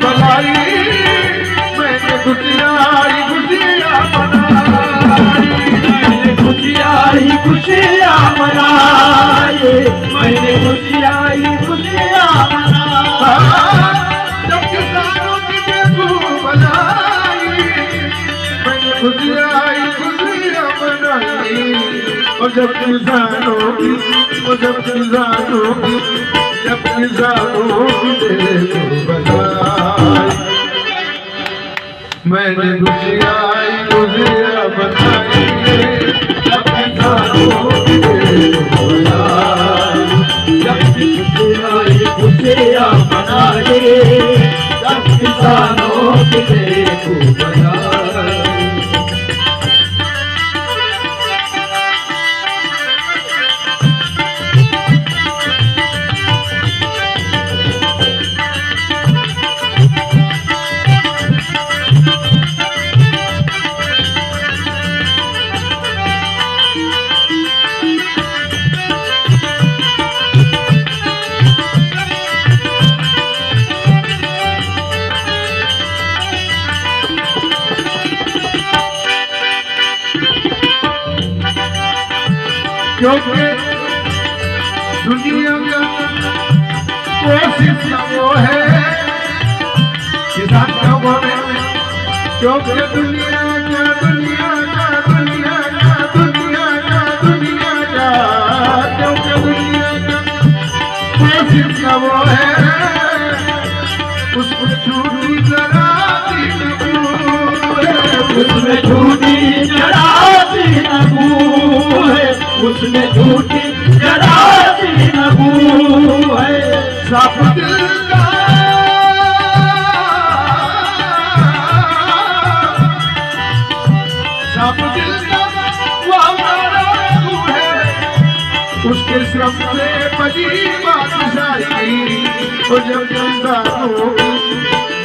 भलाई, मैंने खुशियाँ ही खुशियाँ मनाई, मैंने खुशियाँ ही खुशियाँ मनाई, मैंने खुशियाँ ही खुशियाँ मनाई। जब किसानों की बेबू बनाई, मैंने खुशियाँ ही खुशियाँ मनाई। और जब किसानों की, और जब किसानों की, जब किसानों की बेबू बनाई, मैंने खुशियाँ ही खुशियाँ मनाई। जब किसानों की बेबू बनाई, जब खुशियाँ ही खुशियाँ मनाई, जब किसानों की बेबू बनाई। क्योंकि दुनिया का कोशिश वो है किसान का वो है, क्योंकि दुनिया का दुनिया का दुनिया का दुनिया का दुनिया का, क्योंकि दुनिया का कोशिश का वो है, उसको झूठी जरा सी नबू है, उसमें झूठी जरा सी नबू है, उसमें झूठी जरा सी नबू है। साफ दिल का, साफ दिल का वो हमारा प्रभु है, उसके श्रम से बनी बादशाही। और जब किसानों की,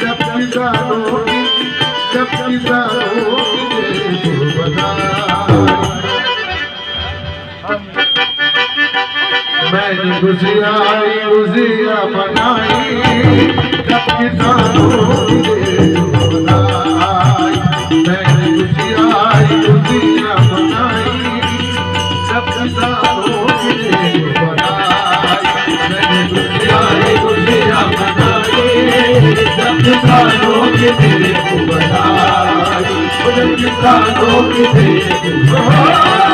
जब किसानों की, जब किसानों की बनाई, मैंने खुशियाँ ही खुशियाँ मनाई। जब किसानों की बेबू बनाई, मैंने खुशियाँ ही खुशियाँ मनाई। जब किसानों की बेबू बनाई, मैंने खुशियाँ ही खुशियाँ मनाई। जब किसानों की बेबू बनाई, जब किसानों की बेबू बनाई।